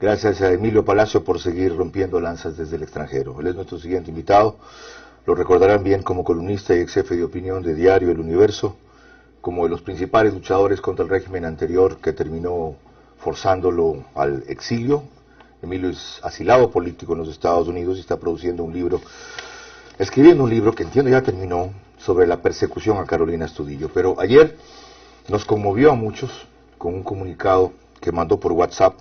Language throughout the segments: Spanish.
Gracias a Emilio Palacio por seguir rompiendo lanzas desde el extranjero. Él es nuestro siguiente invitado. Lo recordarán bien como columnista y ex jefe de opinión de Diario El Universo, como de los principales luchadores contra el régimen anterior que terminó forzándolo al exilio. Emilio es asilado político en los Estados Unidos y está produciendo un libro, escribiendo un libro que entiendo ya terminó, sobre la persecución a Carolina Estudillo. Pero ayer nos conmovió a muchos con un comunicado que mandó por WhatsApp,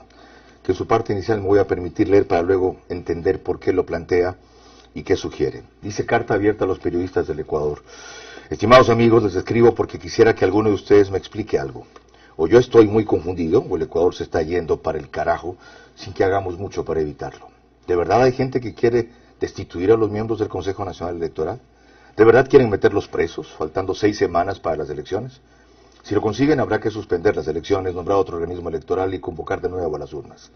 que su parte inicial me voy a permitir leer para luego entender por qué lo plantea y qué sugiere. Dice: carta abierta a los periodistas del Ecuador. Estimados amigos, les escribo porque quisiera que alguno de ustedes me explique algo. O yo estoy muy confundido, o el Ecuador se está yendo para el carajo, sin que hagamos mucho para evitarlo. ¿De verdad hay gente que quiere destituir a los miembros del Consejo Nacional Electoral? ¿De verdad quieren meterlos presos, faltando 6 semanas para las elecciones? Si lo consiguen, habrá que suspender las elecciones, nombrar otro organismo electoral y convocar de nuevo a las urnas.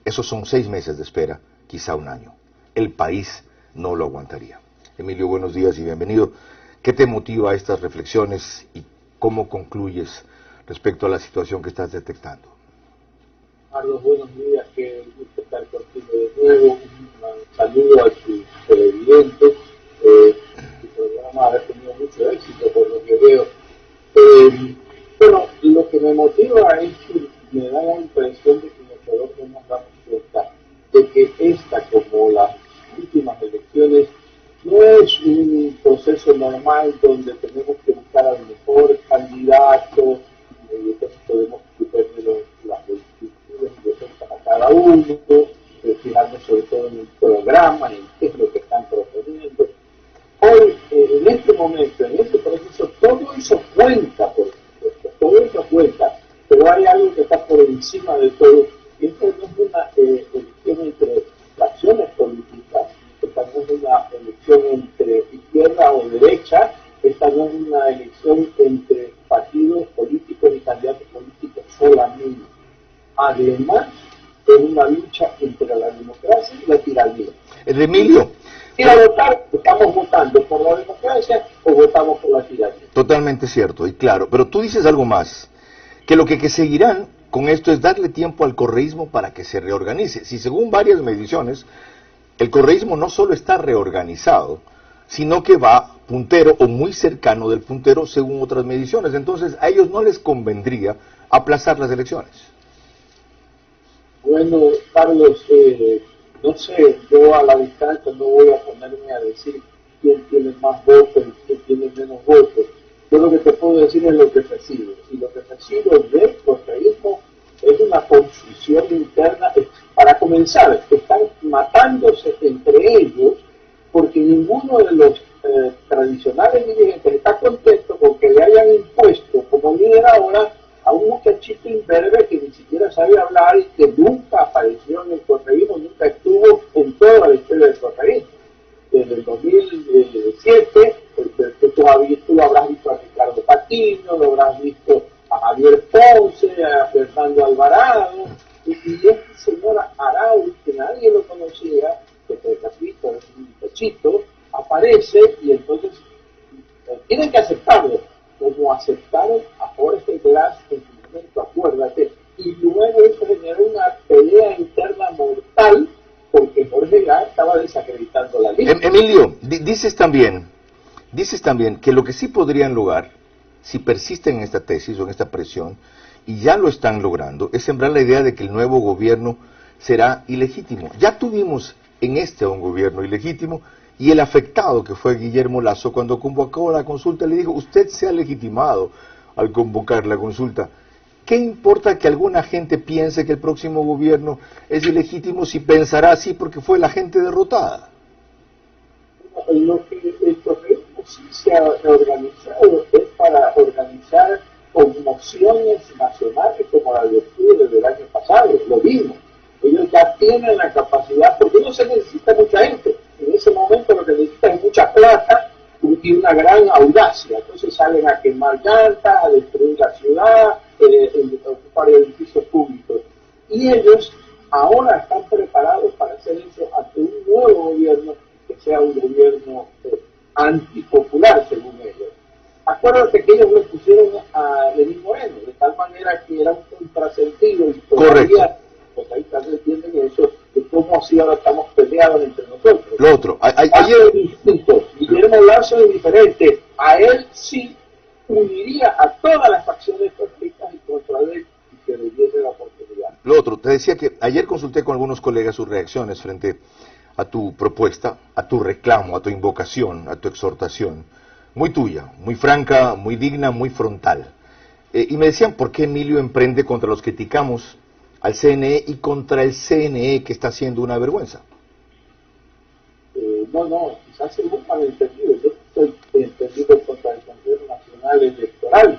Esos son 6 meses de espera, quizá un año. El país no lo aguantaría. Emilio, buenos días y bienvenido. ¿Qué te motiva a estas reflexiones y cómo concluyes respecto a la situación que estás detectando? Carlos, buenos días, qué gusto estar contigo de nuevo. Un saludo a tus televidentes. Tu programa ha tenido mucho éxito por lo que veo. Bueno, lo que me motiva es que me da la impresión de que en Ecuador no nos damos cuenta de que esta, como las últimas elecciones, no es un proceso normal donde tenemos que buscar al mejor candidato y entonces podemos discutir las virtudes y defensas a cada uno, fijarnos sobre todo en el programa, en qué es lo que están proponiendo. Hoy, en este momento, en este proceso, todo eso cuenta, por supuesto, todo eso cuenta, pero hay algo que está por encima de todo, y esta no es una elección entre facciones políticas, esta no es una elección entre izquierda o derecha, esta no es una elección entre partidos políticos y candidatos políticos solamente. Además, es una lucha entre la democracia y la tiranía. Emilio. Y a votar, estamos votando por la democracia o votamos por la tiranía. Totalmente cierto y claro, pero tú dices algo más, que lo que seguirán con esto es darle tiempo al correísmo para que se reorganice. Si según varias mediciones, el correísmo no solo está reorganizado, sino que va puntero o muy cercano del puntero según otras mediciones. Entonces a ellos no les convendría aplazar las elecciones. Bueno, Carlos, no sé, yo a la distancia no voy a ponerme a decir quién tiene más votos y quién tiene menos votos. Yo lo que te puedo decir es lo que percibo. Y lo que percibo del correísmo es una confusión interna. Para comenzar, están matándose entre ellos porque ninguno de los tradicionales dirigentes está contento con que le hayan impuesto como líder ahora a un muchachito imberbe que ni siquiera sabe hablar y que nunca apareció en el correísmo, nunca estuvo en toda la historia del correísmo. Desde el 2007, tú lo habrás visto a Ricardo Patiño, lo habrás visto a Javier Ponce, a Fernando Alvarado, y este señor Arauz, que nadie lo conocía, que te repito, es un muchachito, aparece y entonces tienen que aceptarlo, como aceptaron a Jorge Glass en su momento, acuérdate, y luego eso generó una pelea interna mortal porque Jorge Glass estaba desacreditando la lista. Emilio, dices también que lo que sí podrían lograr, si persisten en esta tesis o en esta presión, y ya lo están logrando, es sembrar la idea de que el nuevo gobierno será ilegítimo. Ya tuvimos en un gobierno ilegítimo, y el afectado, que fue Guillermo Lasso, cuando convocó la consulta, le dijo: usted se ha legitimado al convocar la consulta. ¿Qué importa que alguna gente piense que el próximo gobierno es ilegítimo si pensará así porque fue la gente derrotada? Lo que el correísmo sí se ha organizado es para organizar conmociones nacionales como la de octubre del año pasado, lo vimos. Ellos ya tienen la capacidad, porque no se necesita mucha gente. En ese momento lo que necesitan es mucha plata y una gran audacia. Entonces salen a quemar llantas, a destruir la ciudad, a ocupar edificios públicos. Y ellos ahora están preparados para hacer eso ante un nuevo gobierno que sea un gobierno antipopular, según ellos. Acuérdate que ellos le pusieron a Lenín Moreno, de tal manera que era un contrasentido y todavía los países entienden estamos y ahora estamos peleados entre nosotros. Lo otro, Ayer es distinto. Guillermo Lazo es diferente. A él sí uniría a todas las facciones perfectas y contra él y que le diese la oportunidad. Lo otro, te decía que ayer consulté con algunos colegas sus reacciones frente a tu propuesta, a tu reclamo, a tu invocación, a tu exhortación, muy tuya, muy franca, muy digna, muy frontal. Y me decían, ¿por qué Emilio emprende contra los que criticamos al CNE y contra el CNE que está haciendo una vergüenza? No, quizás es un malentendido. Yo estoy entendido contra el Consejo Nacional Electoral.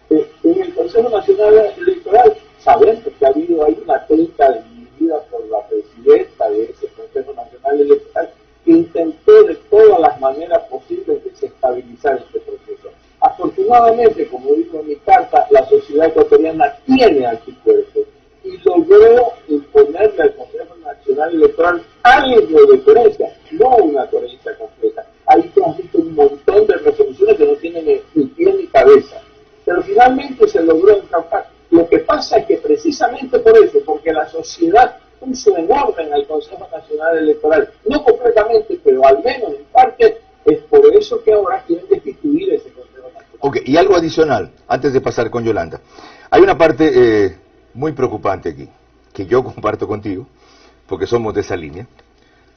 En el Consejo Nacional Electoral sabemos que ha habido ahí una atenta dirigida por la presidenta de ese Consejo Nacional Electoral que intentó de todas las maneras posibles desestabilizar este proceso. Afortunadamente, como digo en mi carta, la sociedad ecuatoriana tiene anticuerpos y logró imponerle al Consejo Nacional Electoral algo de coherencia, no una coherencia completa. Ahí tú has visto un montón de resoluciones que no tienen ni pie ni cabeza. Pero finalmente se logró encampar. Lo que pasa es que precisamente por eso, porque la sociedad puso en orden al Consejo Nacional Electoral, no completamente, pero al menos en parte, es por eso que ahora quieren destituir ese Consejo Nacional. Ok, y algo adicional, antes de pasar con Yolanda. Hay una parte muy preocupante aquí, que yo comparto contigo, porque somos de esa línea,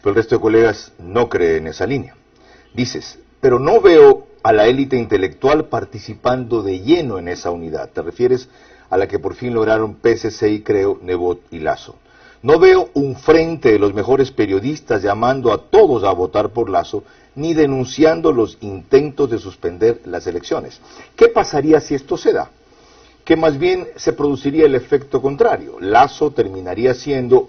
pero el resto de colegas no creen en esa línea. Dices, pero no veo a la élite intelectual participando de lleno en esa unidad. Te refieres a la que por fin lograron PSC y Creo, Nebot y Lazo. No veo un frente de los mejores periodistas llamando a todos a votar por Lazo, ni denunciando los intentos de suspender las elecciones. ¿Qué pasaría si esto se da? Que más bien se produciría el efecto contrario. Lazo terminaría siendo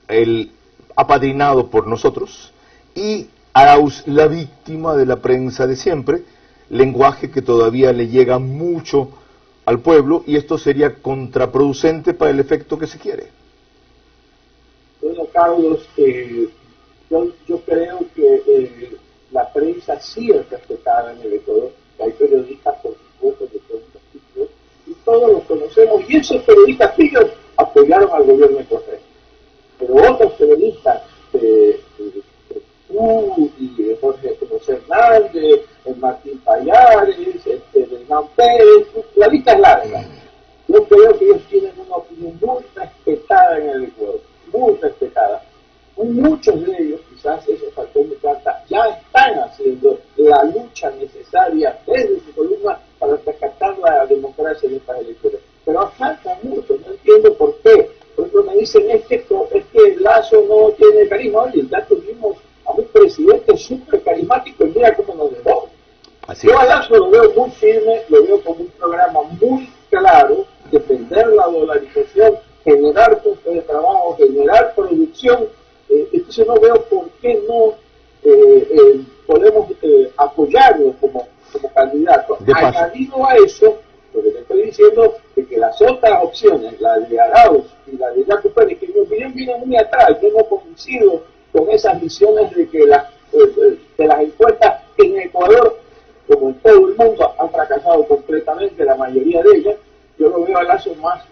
el apadrinado por nosotros y Arauz la víctima de la prensa de siempre, lenguaje que todavía le llega mucho al pueblo, y esto sería contraproducente para el efecto que se quiere. Bueno, Carlos, yo creo que la prensa sí es respetada en el Ecuador. Hay periodistas, por supuesto, de todos los tipos, y todos los conocemos, y esos periodistas pillos apoyaron al gobierno de Correa. Pero otros periodistas, tú y Jorge Hernández, Martín Payares, Hernán Pérez, la lista es larga. Yo creo que ellos tienen una opinión muy respetada en el Ecuador, muy respetada. Muchos de ellos, quizás eso faltó en mi carta, ya están haciendo la lucha necesaria desde su columna para rescatar la democracia en estas elecciones. Pero falta mucho, no entiendo por qué. Por ejemplo, me dicen, es que Lazo no tiene carisma. Oye, ya tuvimos a un presidente súper carismático y mira cómo nos dejó. Yo a Lazo lo veo muy firme, lo veo como un programa muy claro, defender la dolarización, generar puestos de trabajo, generar producción. Entonces no veo por qué no podemos apoyarlo como candidato. Añadido a eso, lo que te estoy diciendo es que las otras opciones, la de Arauz y la de Jaco Pérez, que en mi opinión vienen muy atrás, yo no coincido con esas visiones de que de las encuestas en Ecuador, como en todo el mundo, han fracasado completamente la mayoría de ellas. Yo lo veo a Lazo más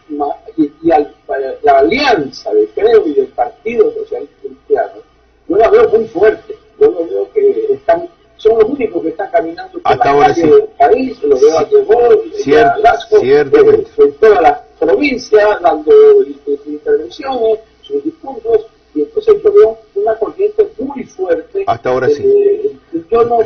la alianza de Creo y del Partido Socialista Cristiano, yo la veo muy fuerte. Yo lo veo que son los únicos que están caminando por la calle del país. Lo veo a Nebot y a Lazo en todas las provincias dando sus intervenciones, sus discursos, y entonces yo veo una corriente muy fuerte. Hasta ahora sí. Yo no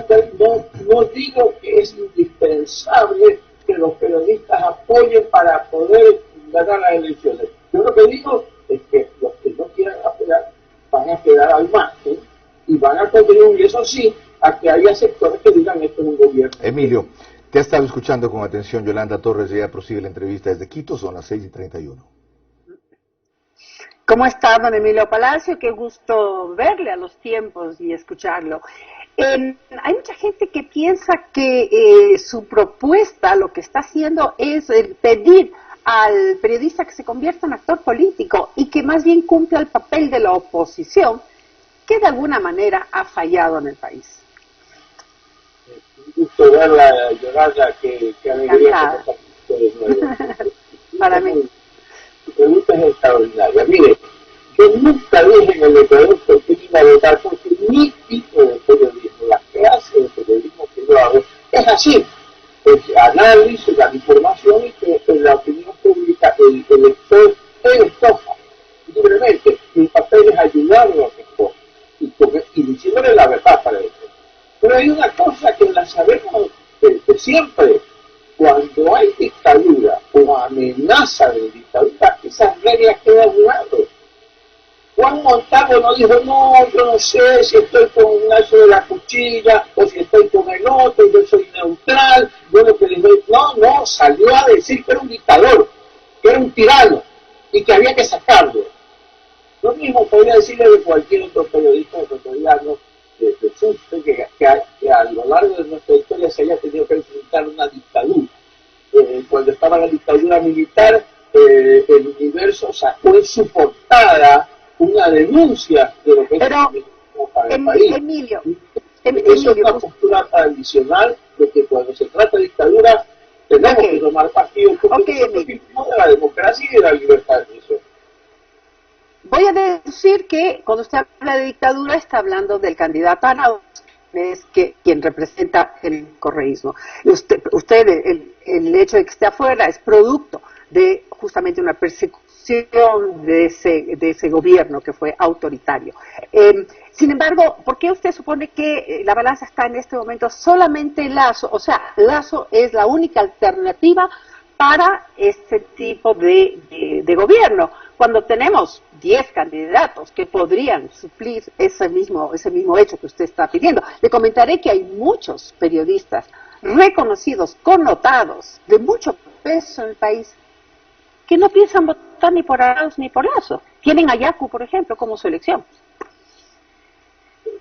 digo que es indispensable que los periodistas apoyen para poder ganar las elecciones. Yo lo que digo es que los que no quieran apoyar van a quedar al margen y van a contribuir, eso sí, a que haya sectores que digan esto es un gobierno. Emilio, te ha estado escuchando con atención Yolanda Torres, ya prosigue la entrevista desde Quito, son las 6:31. ¿Cómo está, don Emilio Palacio? Qué gusto verle a los tiempos y escucharlo. Hay mucha gente que piensa que su propuesta lo que está haciendo es pedir al periodista que se convierta en actor político y que más bien cumpla el papel de la oposición, que de alguna manera ha fallado en el país. Un gusto verla, Yolanda, que alegría que de nuevo. Para mí. Tu pregunta es extraordinaria. Mire, yo nunca dije en el Ecuador por qué iba a votar, porque mi tipo de periodismo, la clase de periodismo que yo hago, es así. Es análisis, la información y que en la opinión pública el lector él escoja libremente. Mi papel es ayudarlo a que escoja y diciéndole la verdad para eso. Pero hay una cosa que la sabemos de siempre. Cuando hay dictadura o amenaza de dictadura, esas reglas quedan jugadas. Juan Montalvo no dijo, no, yo no sé si estoy con Ignacio de la Cuchilla o si estoy con el otro, yo soy neutral. Yo lo que le dije, no, salió a decir que era un dictador, que era un tirano y que había que sacarlo. Lo mismo podría decirle de cualquier otro periodista ecuatoriano de Fuste, que a lo largo de nuestra historia se haya tenido que enfrentar una dictadura. Cuando estaba la dictadura militar, el Universo sacó en su portada una denuncia de lo que es para el país. Emilio, Eso es una postura tradicional de que cuando se trata de dictadura tenemos que tomar partido porque es el tipo de la democracia y de la libertad de expresión. Voy a decir que cuando usted habla de dictadura está hablando del candidato Arauz, es quien representa el correísmo. Usted el hecho de que esté afuera es producto de justamente una persecución de ese gobierno que fue autoritario. Sin embargo, ¿por qué usted supone que la balanza está en este momento solamente Lasso? O sea, Lasso es la única alternativa para este tipo de gobierno, cuando tenemos 10 candidatos que podrían suplir ese mismo hecho que usted está pidiendo. Le comentaré que hay muchos periodistas reconocidos, connotados, de mucho peso en el país, que no piensan votar ni por Arauz ni por Lasso. Tienen a Yacu, por ejemplo, como su elección.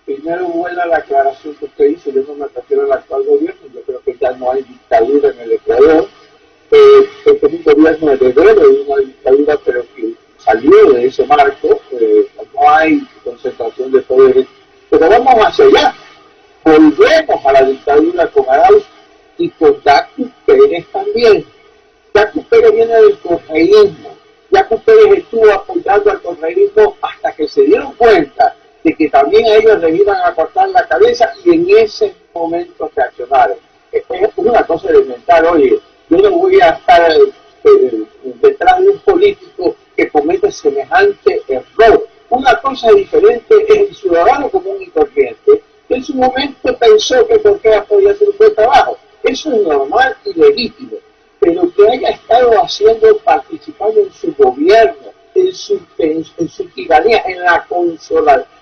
Primero, buena la aclaración que usted hizo. Yo no me refiero al actual gobierno. Yo creo que ya no hay dictadura en el Ecuador. Este es un gobierno heredero de una dictadura, pero que salió de ese marco. No hay concentración de poderes. Pero vamos hacia allá. Volvemos a la dictadura con Arauz y con Yacu Pérez también. Yacu Pérez viene del correísmo. Yacu Pérez estuvo apoyando al correísmo hasta que se dieron cuenta de que también a ellos les iban a cortar la cabeza y en ese momento reaccionaron. Es una cosa elemental, oye, yo no voy a estar detrás de un político que comete semejante error. Una cosa diferente es el ciudadano común y corriente, que en su momento pensó que Correa podía hacer un buen trabajo. Eso es normal y legítimo, pero que haya estado participando en su gobierno, en su tiranía, en la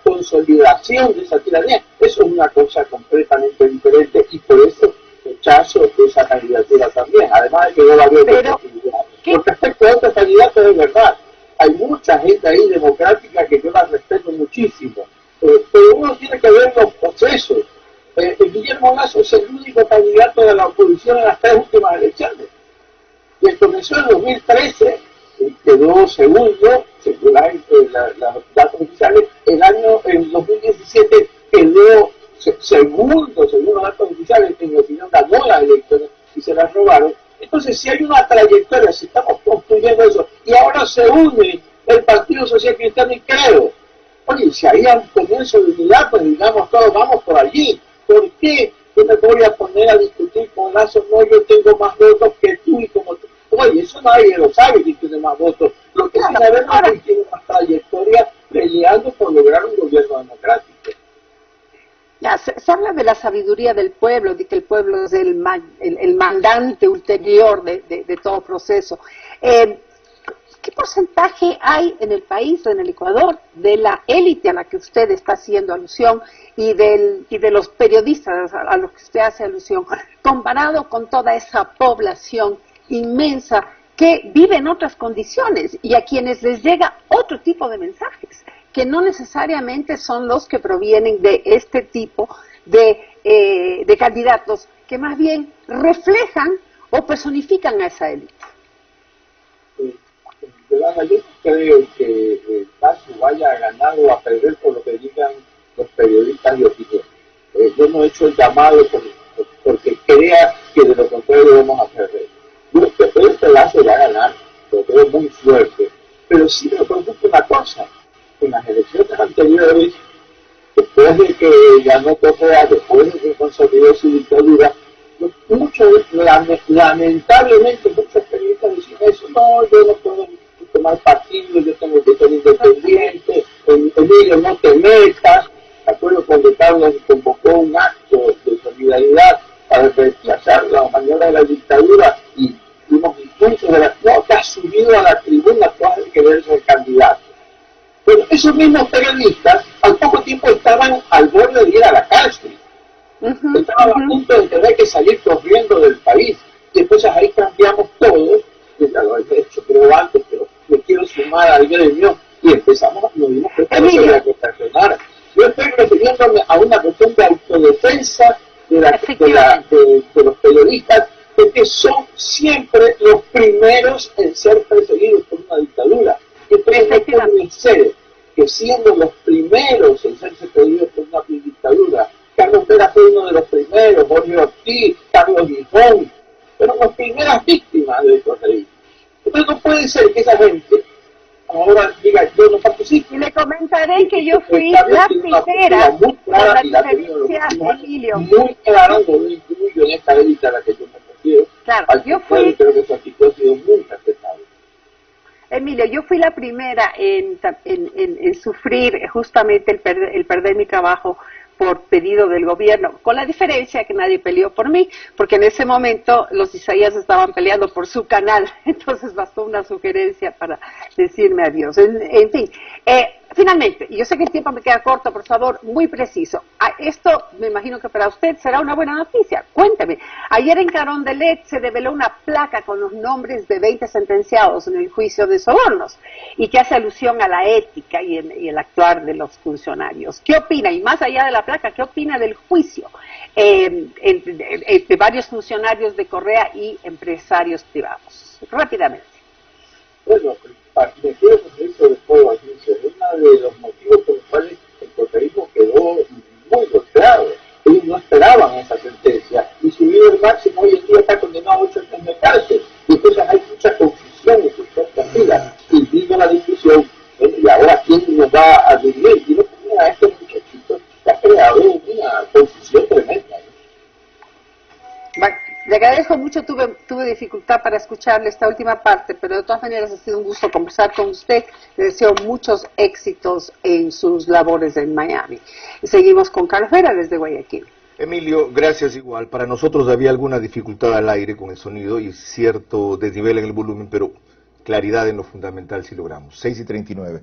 consolidación de esa tiranía, eso es una cosa completamente diferente y por eso rechazo esa candidatura también, además de que no va a haber oportunidades. Con respecto a otros candidatos, es verdad, hay mucha gente ahí democrática que yo la respeto muchísimo, pero uno tiene que ver los procesos. Guillermo Lasso es el único candidato de la oposición en las 3 últimas elecciones. Y él comenzó en 2013, quedó segundo, según los datos oficiales, en 2017 quedó segundo, según los datos oficiales, en mi opinión ganó las elecciones y se las robaron. Entonces, si hay una trayectoria, si estamos construyendo eso, y ahora se une el Partido Social Cristiano y Creo, oye, si hay un comienzo de unidad, pues digamos todos vamos por allí. ¿Por qué yo me voy a poner a discutir con Lasso? No, yo tengo más votos que tú y como tú. Oye, eso nadie lo sabe quién tiene más votos. Lo que sí sabemos es que tiene más trayectoria peleando por lograr un gobierno democrático. Ya, se habla de la sabiduría del pueblo, de que el pueblo es el mandante ulterior de todo proceso. ¿Qué porcentaje hay en el país, en el Ecuador, de la élite a la que usted está haciendo alusión y de los periodistas a los que usted hace alusión, comparado con toda esa población inmensa que vive en otras condiciones y a quienes les llega otro tipo de mensajes, que no necesariamente son los que provienen de este tipo de candidatos, que más bien reflejan o personifican a esa élite? Yo no creo que Lasso vaya a ganar o a perder por lo que digan los periodistas de opinión. Yo no he hecho el llamado porque crea que de lo contrario vamos a perder. Yo creo que Lasso va a ganar, lo creo muy fuerte, pero sí me preocupa una cosa. en las elecciones anteriores, después de que ganó Correa, después de que consolidó su dictadura, lamentablemente muchos periodistas dicen eso, no, yo no puedo tomar partido, yo tengo que ser independiente, Emilio, no te metas. Me acuerdo cuando Carlos convocó un acto de solidaridad para rechazar la maniobra de la dictadura y dimos impulsos de la... No, te has subido a la tribuna, tú has de querer ser candidato. Pero esos mismos periodistas al poco tiempo estaban al borde de ir a la cárcel. Estaban a punto de tener que salir corriendo del país. Y entonces ahí cambiamos todos, y ya lo he hecho creo antes, pero me quiero sumar al gremio, y empezamos, nos dimos cuenta de que reaccionar. Yo estoy refiriéndome a una cuestión de autodefensa de los periodistas, porque son siempre los primeros en ser perseguidos por una dictadura. Entonces no puede ser que siendo los primeros en ser perseguidos por una dictadura, Carlos Vera fue uno de los primeros, Jorge Ortiz, Carlos Gijón, fueron las primeras víctimas del correísmo. Entonces no puede ser que esa gente ahora diga yo no participo. Y le comentaré que yo fui la primera, muy clara, con la diferencia, Emilio. Muy clara, no lo incluyo en esta élite a la que yo me refiero. Claro, yo fui... Creo que su actitud ha sido muy respetable. Emilio, yo fui la primera en sufrir justamente el perder mi trabajo por pedido del gobierno, con la diferencia que nadie peleó por mí, porque en ese momento los Isaías estaban peleando por su canal, entonces bastó una sugerencia para decirme adiós. En fin, finalmente, y yo sé que el tiempo me queda corto, por favor, muy preciso. Esto me imagino que para usted será una buena noticia. Cuénteme, ayer en Carondelet se develó una placa con los nombres de 20 sentenciados en el juicio de sobornos y que hace alusión a la ética y el actuar de los funcionarios. ¿Qué opina? Y más allá de la placa, ¿qué opina del juicio de varios funcionarios de Correa y empresarios privados? Rápidamente. Bueno, me quiero referir sobre todo a uno de los motivos por los cuales el correísmo quedó muy golpeado. Ellos no esperaban esa sentencia y su líder máximo hoy en día está condenado a 8 años de cárcel. Y entonces hay mucha confusión en sus propias filas. Y vino la discusión, y ahora quién nos va a dividir. Y no tenía a este muchachito que ha creado una confusión tremenda. Bueno, le agradezco mucho, tuve dificultad para escucharle esta última parte, pero de todas maneras ha sido un gusto conversar con usted. Le deseo muchos éxitos en sus labores en Miami. Y seguimos con Carlos Vera desde Guayaquil. Emilio, gracias igual. Para nosotros había alguna dificultad al aire con el sonido y cierto desnivel en el volumen, pero claridad en lo fundamental sí logramos. 6:39.